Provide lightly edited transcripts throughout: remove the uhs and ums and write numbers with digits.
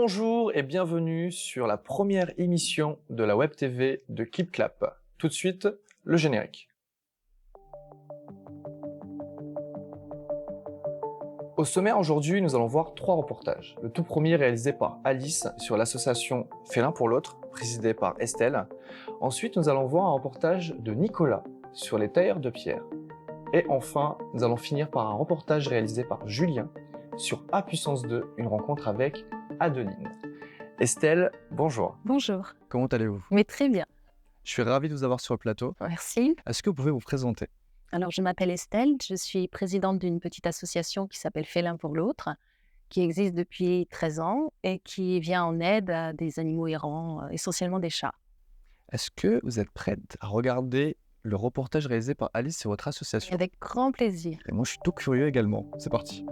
Bonjour et bienvenue sur la première émission de la Web TV de Clip Clap. Tout de suite, le générique. Au sommaire aujourd'hui, nous allons voir 3 reportages. Le tout premier réalisé par Alice sur l'association Félin pour l'autre, présidée par Estelle. Ensuite, nous allons voir un reportage de Nicolas sur les tailleurs de pierre. Et enfin, nous allons finir par un reportage réalisé par Julien sur A puissance 2, une rencontre avec Adeline. Estelle, bonjour. Bonjour, Comment allez-vous? mais très bien, Je suis ravi de vous avoir sur le plateau. merci. Est-ce que vous pouvez vous présenter? Alors, je m'appelle Estelle, je suis présidente d'une petite association qui s'appelle Félin pour l'autre, qui existe depuis 13 ans et qui vient en aide à des animaux errants, essentiellement des chats. Est-ce que vous êtes prête à regarder le reportage réalisé par Alice sur votre Et association? avec grand plaisir. Et moi, je suis tout curieux également. C'est parti.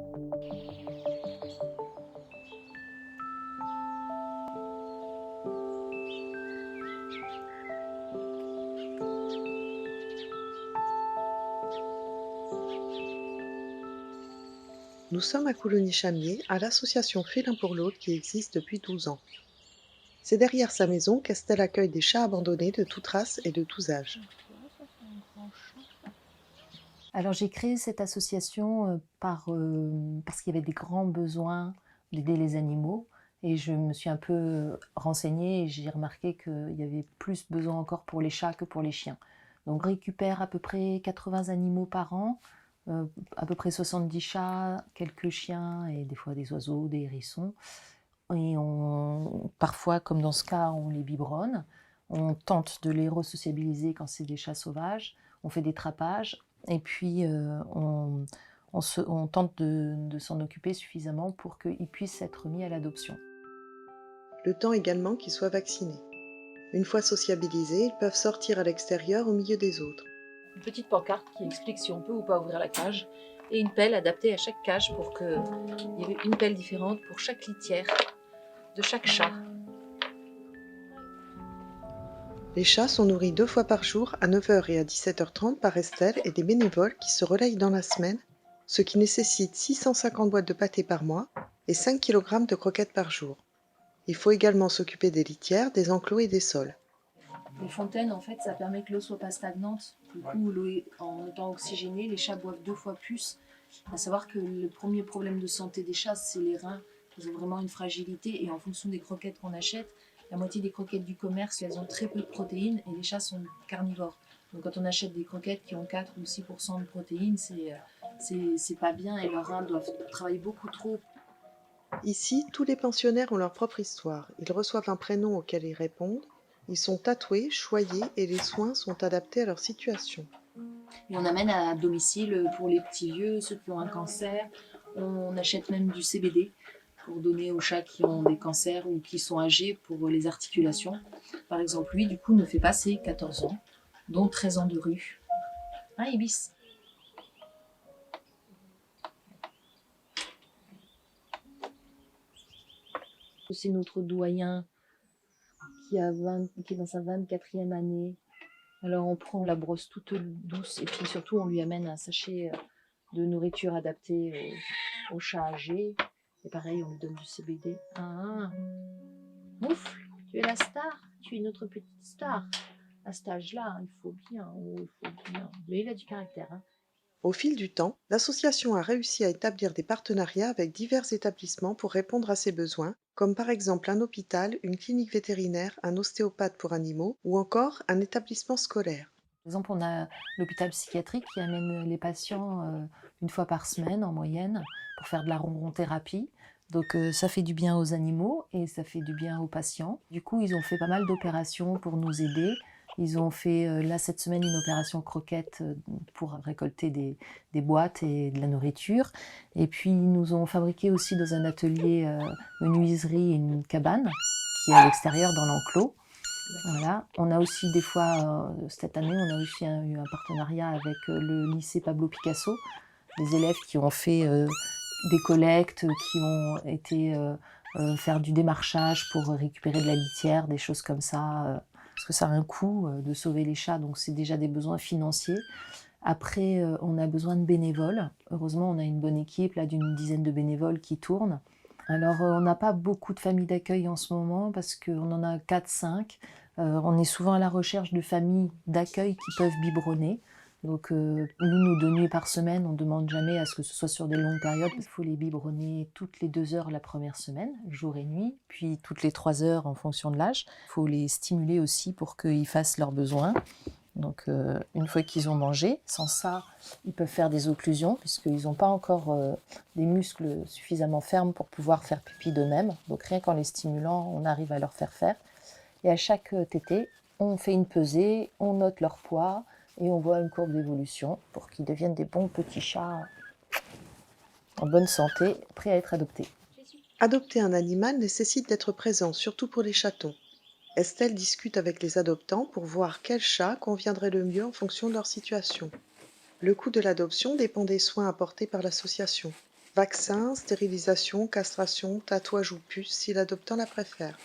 Nous sommes à Coulonges-Chamiers, à l'association Félin pour l'autre qui existe depuis 12 ans. C'est derrière sa maison qu'Estelle accueille des chats abandonnés de toute race et de tous âges. Alors, j'ai créé cette association parce qu'il y avait des grands besoins d'aider les animaux. Et je me suis un peu renseignée et j'ai remarqué qu'il y avait plus besoin encore pour les chats que pour les chiens. Donc, on récupère à peu près 80 animaux par an, à peu près 70 chats, quelques chiens et des fois des oiseaux, des hérissons. Et parfois, comme dans ce cas, on les biberonne. On tente de les resociabiliser quand c'est des chats sauvages. On fait des trappages. Et puis, on tente de s'en occuper suffisamment pour qu'ils puissent être mis à l'adoption. Le temps également qu'ils soient vaccinés. Une fois sociabilisés, ils peuvent sortir à l'extérieur au milieu des autres. Une petite pancarte qui explique si on peut ou pas ouvrir la cage et une pelle adaptée à chaque cage pour qu'il y ait une pelle différente pour chaque litière de chaque chat. Les chats sont nourris 2 fois par jour à 9h et à 17h30 par Estelle et des bénévoles qui se relayent dans la semaine, ce qui nécessite 650 boîtes de pâté par mois et 5 kg de croquettes par jour. Il faut également s'occuper des litières, des enclos et des sols. Les fontaines, en fait, ça permet que l'eau soit pas stagnante. Du coup, l'eau en étant oxygénée, les chats boivent 2 fois plus. À savoir que le premier problème de santé des chats, c'est les reins. Ils ont vraiment une fragilité et en fonction des croquettes qu'on achète, la moitié des croquettes du commerce, elles ont très peu de protéines et les chats sont carnivores. Donc quand on achète des croquettes qui ont 4 ou 6% de protéines, c'est pas bien et leurs reins doivent travailler beaucoup trop. Ici, tous les pensionnaires ont leur propre histoire. Ils reçoivent un prénom auquel ils répondent. Ils sont tatoués, choyés et les soins sont adaptés à leur situation. Et on amène à domicile pour les petits vieux, ceux qui ont un cancer. On achète même du CBD pour donner aux chats qui ont des cancers ou qui sont âgés pour les articulations. Par exemple, lui, du coup, ne fait pas ses 14 ans, dont 13 ans de rue. Hein, Ibis? C'est notre doyen qui est dans sa 24e année. Alors on prend la brosse toute douce et puis surtout on lui amène un sachet de nourriture adaptée aux chats âgés. Et pareil, on lui donne du CBD. Moufle, tu es la star, tu es notre petite star. À cet âge-là, il faut bien. Mais il a du caractère. Hein. Au fil du temps, l'association a réussi à établir des partenariats avec divers établissements pour répondre à ses besoins, comme par exemple un hôpital, une clinique vétérinaire, un ostéopathe pour animaux ou encore un établissement scolaire. Par exemple, on a l'hôpital psychiatrique qui amène les patients une fois par semaine en moyenne pour faire de la ronron-thérapie. Donc ça fait du bien aux animaux et ça fait du bien aux patients. Du coup, ils ont fait pas mal d'opérations pour nous aider. Ils ont fait là cette semaine une opération croquette pour récolter des boîtes et de la nourriture. Et puis ils nous ont fabriqué aussi dans un atelier menuiserie une cabane qui est à l'extérieur dans l'enclos. Voilà. On a aussi des fois, cette année, on a aussi eu un partenariat avec le lycée Pablo Picasso, des élèves qui ont fait des collectes, qui ont été faire du démarchage pour récupérer de la litière, des choses comme ça, parce que ça a un coût de sauver les chats, donc c'est déjà des besoins financiers. Après, on a besoin de bénévoles. Heureusement, on a une bonne équipe là d'une dizaine de bénévoles qui tournent. Alors, on n'a pas beaucoup de familles d'accueil en ce moment parce qu'on en a 4-5. On est souvent à la recherche de familles d'accueil qui peuvent biberonner. Donc, nous, 2 nuits par semaine, on ne demande jamais à ce que ce soit sur des longues périodes. Il faut les biberonner toutes les 2 heures la première semaine, jour et nuit, puis toutes les 3 heures en fonction de l'âge. Il faut les stimuler aussi pour qu'ils fassent leurs besoins. Donc, une fois qu'ils ont mangé, sans ça, ils peuvent faire des occlusions puisqu'ils n'ont pas encore des muscles suffisamment fermes pour pouvoir faire pipi d'eux-mêmes. Donc, rien qu'en les stimulant, on arrive à leur faire faire. Et à chaque tétée, on fait une pesée, on note leur poids et on voit une courbe d'évolution pour qu'ils deviennent des bons petits chats en bonne santé, prêts à être adoptés. Adopter un animal nécessite d'être présent, surtout pour les chatons. Estelle discute avec les adoptants pour voir quel chat conviendrait le mieux en fonction de leur situation. Le coût de l'adoption dépend des soins apportés par l'association. Vaccins, stérilisation, castration, tatouage ou puce si l'adoptant la préfère.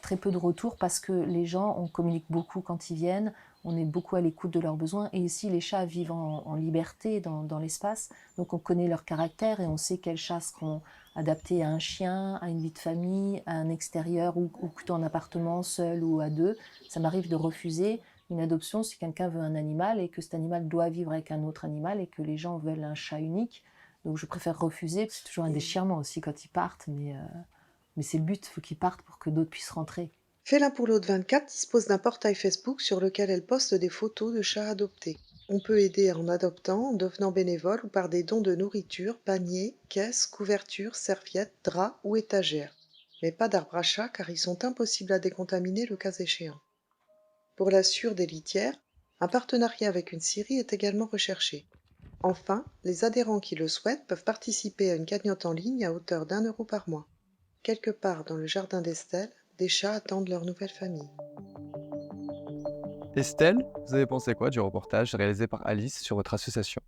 Très peu de retours parce que les gens, on communique beaucoup quand ils viennent, on est beaucoup à l'écoute de leurs besoins et ici les chats vivent en liberté dans l'espace, donc on connaît leur caractère et on sait quels chats seront adaptés à un chien, à une vie de famille, à un extérieur ou plutôt en appartement, seul ou à 2. Ça m'arrive de refuser une adoption si quelqu'un veut un animal et que cet animal doit vivre avec un autre animal et que les gens veulent un chat unique. Donc je préfère refuser, c'est toujours un déchirement aussi quand ils partent, mais c'est le but, il faut qu'ils partent pour que d'autres puissent rentrer. Félin pour l'autre 24 dispose d'un portail Facebook sur lequel elle poste des photos de chats adoptés. On peut aider en adoptant, en devenant bénévole ou par des dons de nourriture, paniers, caisses, couvertures, serviettes, draps ou étagères. Mais pas d'arbres à chat car ils sont impossibles à décontaminer le cas échéant. Pour l'assure des litières, un partenariat avec une scierie est également recherché. Enfin, les adhérents qui le souhaitent peuvent participer à une cagnotte en ligne à hauteur d'1 € par mois. Quelque part dans le jardin d'Estelle, des chats attendent leur nouvelle famille. Estelle, vous avez pensé quoi du reportage réalisé par Alice sur votre association?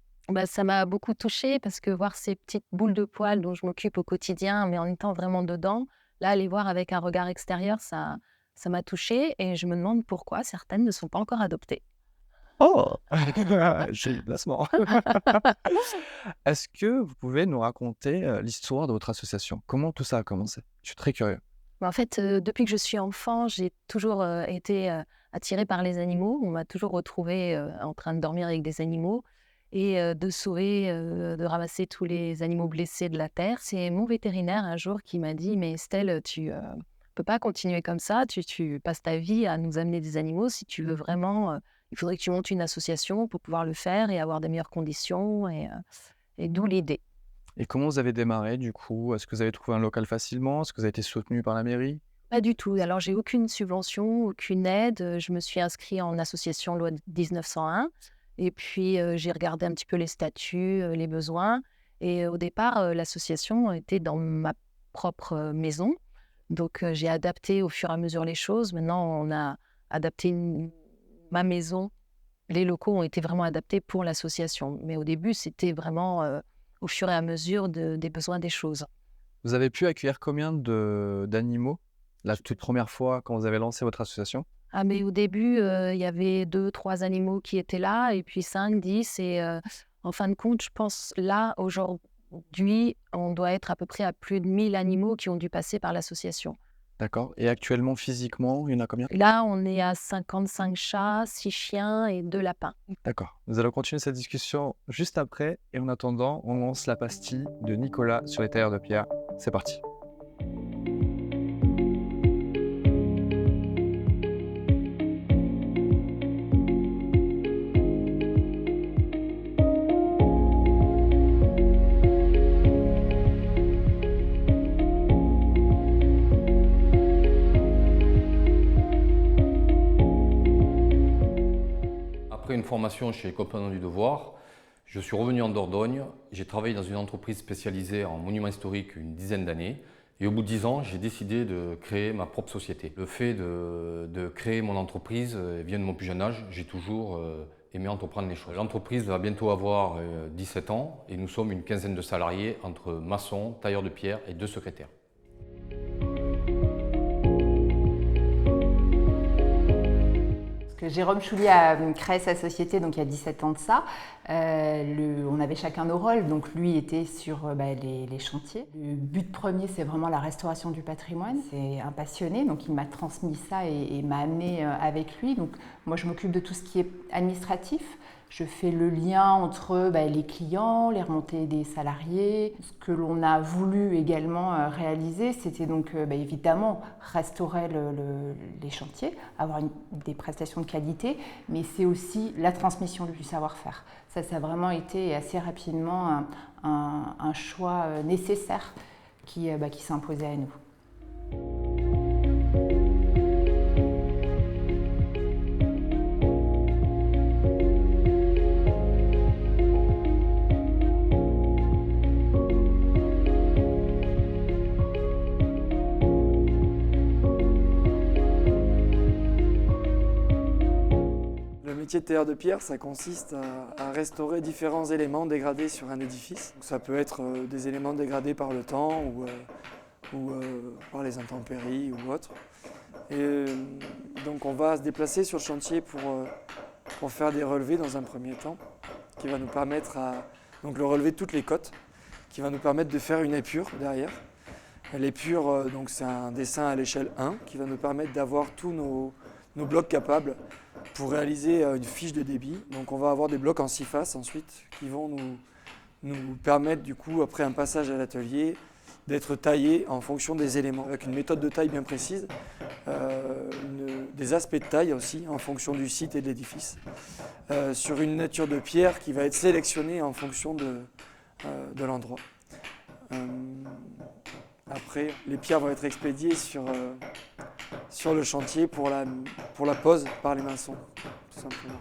Ça m'a beaucoup touchée parce que voir ces petites boules de poils dont je m'occupe au quotidien, mais en étant vraiment dedans, là, les voir avec un regard extérieur, ça m'a touchée et je me demande pourquoi certaines ne sont pas encore adoptées. Oh! J'ai le placement. Est-ce que vous pouvez nous raconter l'histoire de votre association? Comment tout ça a commencé? Je suis très curieux. En fait, depuis que je suis enfant, j'ai toujours été attirée par les animaux. On m'a toujours retrouvée en train de dormir avec des animaux et de sauver, de ramasser tous les animaux blessés de la terre. C'est mon vétérinaire un jour qui m'a dit: «Mais Estelle, tu peux pas continuer comme ça. Tu passes ta vie à nous amener des animaux. Si tu veux vraiment, il faudrait que tu montes une association pour pouvoir le faire et avoir des meilleures conditions» et d'où l'idée. Et comment vous avez démarré du coup? Est-ce que vous avez trouvé un local facilement? Est-ce que vous avez été soutenu par la mairie? Pas du tout. Alors, j'ai aucune subvention, aucune aide. Je me suis inscrite en association loi 1901 et puis j'ai regardé un petit peu les statuts, les besoins et au départ, l'association était dans ma propre maison. Donc, j'ai adapté au fur et à mesure les choses. Maintenant, on a adapté ma maison. Les locaux ont été vraiment adaptés pour l'association. Mais au début, c'était vraiment au fur et à mesure des besoins des choses. Vous avez pu accueillir combien d'animaux la toute première fois quand vous avez lancé votre association? Ah, mais au début, il y avait 2-3 animaux qui étaient là et puis 5-10 et en fin de compte, je pense là, aujourd'hui, on doit être à peu près à plus de 1000 animaux qui ont dû passer par l'association. D'accord. Et actuellement, physiquement, il y en a combien? Là, on est à 55 chats, 6 chiens et 2 lapins. D'accord. Nous allons continuer cette discussion juste après. Et en attendant, on lance la pastille de Nicolas sur les tailleurs de pierre. C'est parti. Après une formation chez les Compagnons du Devoir, je suis revenu en Dordogne. J'ai travaillé dans une entreprise spécialisée en monuments historiques une dizaine d'années. Et au bout de 10 ans, j'ai décidé de créer ma propre société. Le fait de créer mon entreprise vient de mon plus jeune âge. J'ai toujours aimé entreprendre les choses. L'entreprise va bientôt avoir 17 ans et nous sommes une quinzaine de salariés entre maçons, tailleurs de pierre et 2 secrétaires. Ce Jérôme Choulier a créé sa société donc il y a 17 ans de ça. On avait chacun nos rôles, donc lui était sur les chantiers. Le but premier, c'est vraiment la restauration du patrimoine. C'est un passionné, donc il m'a transmis ça et m'a amené avec lui. Donc moi, je m'occupe de tout ce qui est administratif. Je fais le lien entre les clients, les remontées des salariés. Ce que l'on a voulu également réaliser, c'était donc évidemment restaurer les chantiers, avoir des prestations de qualité, mais c'est aussi la transmission du savoir-faire. Ça a vraiment été assez rapidement un choix nécessaire qui s'imposait à nous. Le métier de tailleur de pierre, ça consiste à restaurer différents éléments dégradés sur un édifice. Donc ça peut être des éléments dégradés par le temps ou par les intempéries ou autre. Et donc on va se déplacer sur le chantier pour faire des relevés dans un premier temps, qui va nous permettre donc le relevé de toutes les côtes, qui va nous permettre de faire une épure derrière. L'épure, donc c'est un dessin à l'échelle 1 qui va nous permettre d'avoir tous nos blocs capables pour réaliser une fiche de débit. Donc on va avoir des blocs en 6 faces ensuite qui vont nous permettre du coup, après un passage à l'atelier, d'être taillés en fonction des éléments, avec une méthode de taille bien précise, des aspects de taille aussi en fonction du site et de l'édifice, sur une nature de pierre qui va être sélectionnée en fonction de l'endroit. Après, les pierres vont être expédiées sur le chantier pour la pose par les maçons, tout simplement.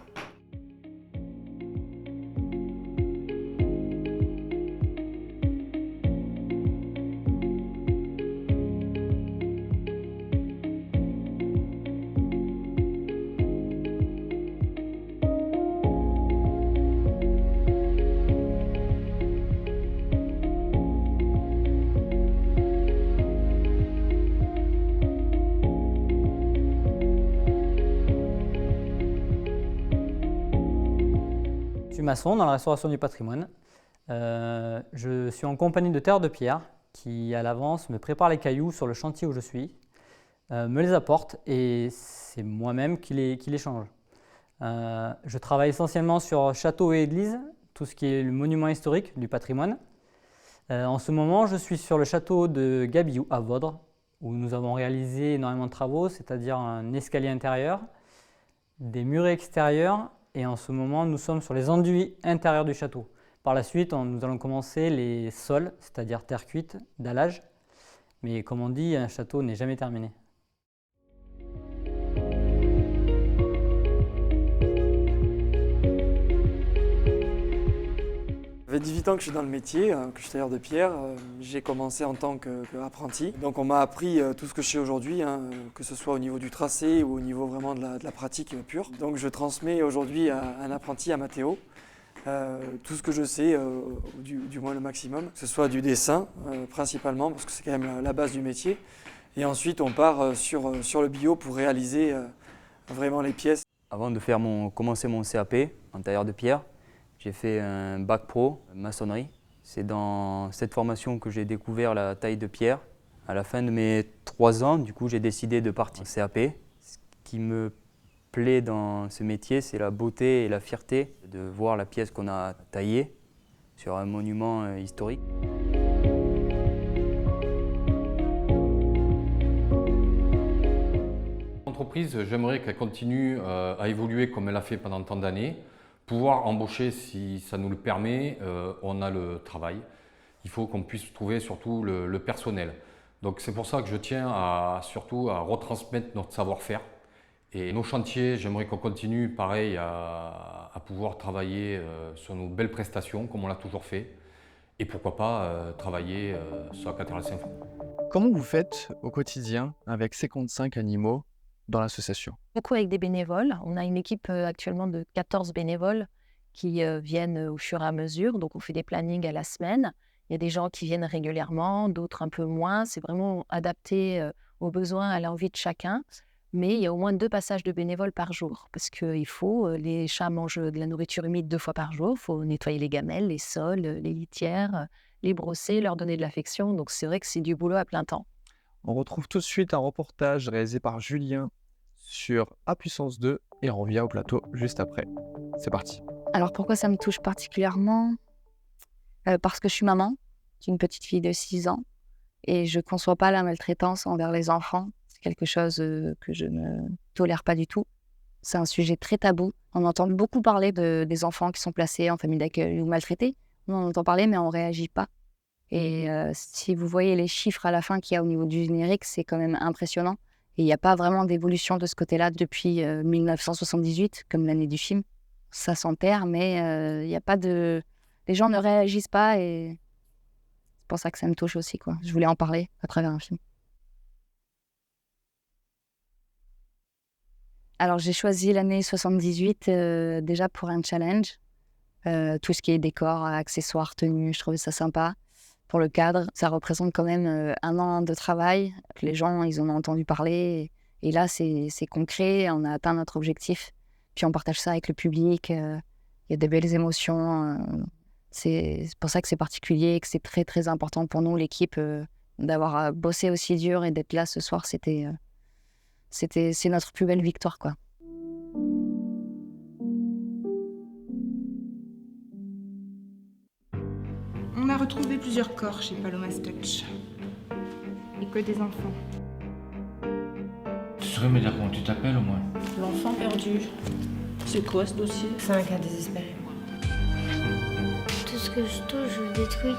Je suis maçon dans la restauration du patrimoine. Je suis en compagnie de Terre de Pierre qui, à l'avance, me prépare les cailloux sur le chantier où je suis, me les apporte et c'est moi-même qui les change. Je travaille essentiellement sur châteaux et églises, tout ce qui est le monument historique du patrimoine. En ce moment, je suis sur le château de Gabillou à Vaudres, où nous avons réalisé énormément de travaux, c'est-à-dire un escalier intérieur, des murs extérieurs. Et en ce moment, nous sommes sur les enduits intérieurs du château. Par la suite, nous allons commencer les sols, c'est-à-dire terre cuite, dallage. Mais comme on dit, un château n'est jamais terminé. Ça fait 18 ans que je suis dans le métier, que je suis tailleur de pierre. J'ai commencé en tant qu'apprenti. Donc on m'a appris tout ce que je sais aujourd'hui, que ce soit au niveau du tracé ou au niveau vraiment de la pratique pure. Donc je transmets aujourd'hui à un apprenti, à Mathéo, tout ce que je sais, du moins le maximum, que ce soit du dessin principalement, parce que c'est quand même la base du métier. Et ensuite on part sur le bio pour réaliser vraiment les pièces. Avant de commencer mon CAP en tailleur de pierre, j'ai fait un bac pro maçonnerie. C'est dans cette formation que j'ai découvert la taille de pierre. À la fin de mes 3 ans, du coup, j'ai décidé de partir en CAP. Ce qui me plaît dans ce métier, c'est la beauté et la fierté de voir la pièce qu'on a taillée sur un monument historique. L'entreprise, j'aimerais qu'elle continue à évoluer comme elle a fait pendant tant d'années. Pouvoir embaucher si ça nous le permet, on a le travail. Il faut qu'on puisse trouver surtout le personnel. Donc c'est pour ça que je tiens surtout à retransmettre notre savoir-faire. Et nos chantiers, j'aimerais qu'on continue pareil à pouvoir travailler sur nos belles prestations comme on l'a toujours fait. Et pourquoi pas travailler sur la cathédrale Saint-Front. Comment vous faites au quotidien avec 55 animaux dans l'association? Beaucoup avec des bénévoles. On a une équipe actuellement de 14 bénévoles qui viennent au fur et à mesure. Donc, on fait des plannings à la semaine. Il y a des gens qui viennent régulièrement, d'autres un peu moins. C'est vraiment adapté aux besoins, à l'envie de chacun. mais il y a au moins 2 passages de bénévoles par jour parce qu'il faut, les chats mangent de la nourriture humide 2 fois par jour. Il faut nettoyer les gamelles, les sols, les litières, les brosser, leur donner de l'affection. Donc c'est vrai que c'est du boulot à plein temps. On retrouve tout de suite un reportage réalisé par Julien sur A puissance 2 et on revient au plateau juste après. C'est parti. Alors pourquoi ça me touche particulièrement? Parce que je suis maman d'une petite fille de 6 ans et je ne conçois pas la maltraitance envers les enfants. C'est quelque chose que je ne tolère pas du tout. C'est un sujet très tabou. On entend beaucoup parler des enfants qui sont placés en famille d'accueil ou maltraités. On en entend parler mais on ne réagit pas. Et si vous voyez les chiffres à la fin qu'il y a au niveau du générique, c'est quand même impressionnant. Et il n'y a pas vraiment d'évolution de ce côté-là depuis 1978, comme l'année du film. Ça s'enterre, mais il n'y a pas de... Les gens ne réagissent pas et c'est pour ça que ça me touche aussi, quoi. Je voulais en parler à travers un film. Alors j'ai choisi l'année 78 déjà pour un challenge. Tout ce qui est décor, accessoires, tenues, je trouvais ça sympa. Pour le cadre, ça représente quand même 1 an de travail. Les gens, ils en ont entendu parler. Et là, c'est concret, on a atteint notre objectif. Puis on partage ça avec le public. Il y a des belles émotions. C'est pour ça que c'est particulier et que c'est très, très important pour nous, l'équipe, d'avoir bossé aussi dur et d'être là ce soir. C'est notre plus belle victoire, quoi. On a retrouvé plusieurs corps chez Paloma's Touch. Et que des enfants. Tu saurais me dire comment tu t'appelles au moins? L'enfant perdu. C'est quoi ce dossier? C'est un cas désespéré. Tout ce que je touche, je le détruis.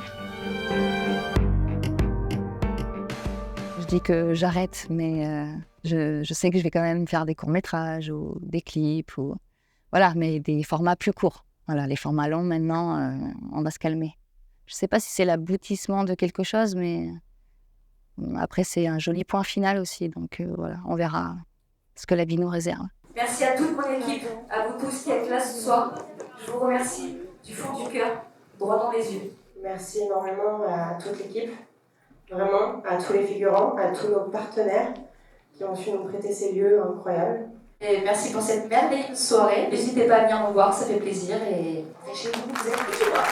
Je dis que j'arrête, mais je sais que je vais quand même faire des courts-métrages ou des clips, ou... voilà, mais des formats plus courts. Voilà, les formats longs, maintenant, on va se calmer. Je ne sais pas si c'est l'aboutissement de quelque chose, mais après, c'est un joli point final aussi. Donc voilà, on verra ce que la vie nous réserve. Merci à toute mon équipe, à vous tous qui êtes là ce soir. Je vous remercie du fond du cœur, droit dans les yeux. Merci énormément à toute l'équipe, vraiment, à tous les figurants, à tous nos partenaires qui ont su nous prêter ces lieux incroyables. Et merci pour cette merveilleuse soirée. N'hésitez pas à venir nous voir, ça fait plaisir. Et chez vous, vous êtes chez moi.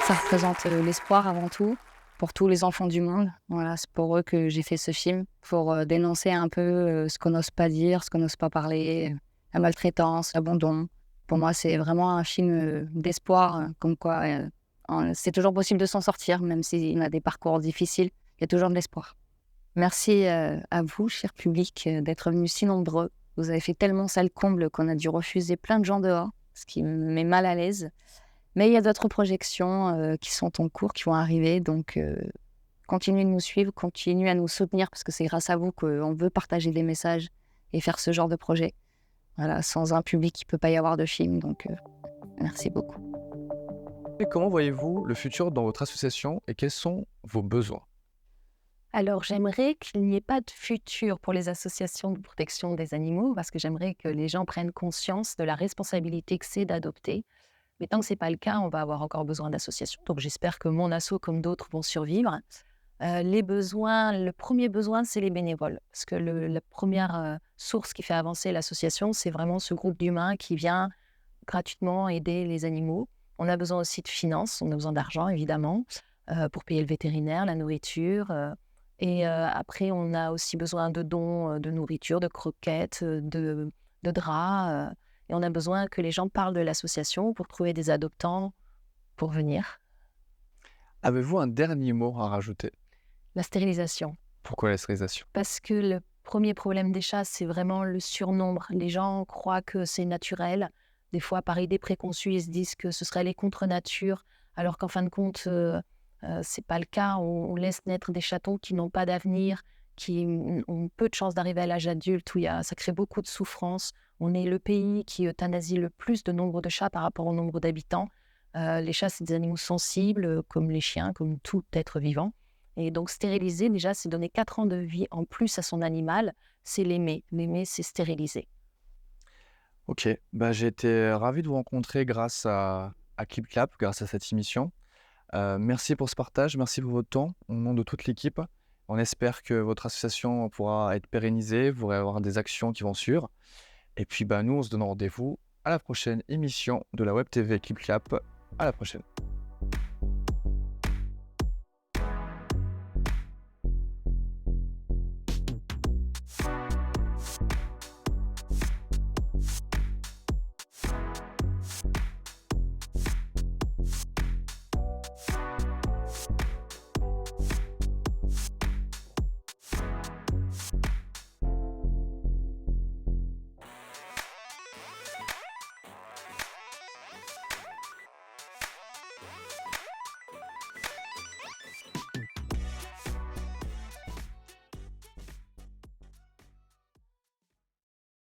Ça représente l'espoir avant tout, pour tous les enfants du monde. Voilà, c'est pour eux que j'ai fait ce film, pour dénoncer un peu ce qu'on n'ose pas dire, ce qu'on n'ose pas parler, la maltraitance, l'abandon. Pour moi, c'est vraiment un film d'espoir, comme quoi c'est toujours possible de s'en sortir, même si on a des parcours difficiles, il y a toujours de l'espoir. Merci à vous, cher public, d'être venus si nombreux. Vous avez fait tellement salle comble qu'on a dû refuser plein de gens dehors, ce qui me met mal à l'aise. Mais il y a d'autres projections qui sont en cours, qui vont arriver. Donc, continuez de nous suivre, continuez à nous soutenir, parce que c'est grâce à vous qu'on veut partager des messages et faire ce genre de projet. Voilà, sans un public, il ne peut pas y avoir de film. Donc, merci beaucoup. Et comment voyez-vous le futur dans votre association et quels sont vos besoins? Alors, j'aimerais qu'il n'y ait pas de futur pour les associations de protection des animaux, parce que j'aimerais que les gens prennent conscience de la responsabilité que c'est d'adopter. Mais tant que ce n'est pas le cas, on va avoir encore besoin d'associations. Donc, j'espère que mon asso, comme d'autres, vont survivre. Les besoins, le premier besoin, c'est les bénévoles. Parce que la première source qui fait avancer l'association, c'est vraiment ce groupe d'humains qui vient gratuitement aider les animaux. On a besoin aussi de finances, on a besoin d'argent, évidemment, pour payer le vétérinaire, la nourriture. Et après, on a aussi besoin de dons de nourriture, de croquettes, de draps. Et on a besoin que les gens parlent de l'association pour trouver des adoptants pour venir. Avez-vous un dernier mot à rajouter? La stérilisation. Pourquoi la stérilisation? Parce que le premier problème des chats, c'est vraiment le surnombre. Les gens croient que c'est naturel. Des fois, par idée préconçue, ils se disent que ce serait les contre-nature, alors qu'en fin de compte, c'est pas le cas. On laisse naître des chatons qui n'ont pas d'avenir, qui ont peu de chances d'arriver à l'âge adulte, où ça crée beaucoup de souffrance. On est le pays qui euthanasie le plus de nombre de chats par rapport au nombre d'habitants. Les chats, c'est des animaux sensibles, comme les chiens, comme tout être vivant. Et donc, stériliser, déjà, c'est donner 4 ans de vie en plus à son animal, c'est l'aimer. L'aimer, c'est stériliser. Ok, j'ai été ravi de vous rencontrer grâce à Clip Clap, grâce à cette émission. Merci pour ce partage, merci pour votre temps, au nom de toute l'équipe. On espère que votre association pourra être pérennisée, vous pourrez avoir des actions qui vont suivre. Et puis nous, on se donne rendez-vous à la prochaine émission de la Web TV Clip Clap. À la prochaine.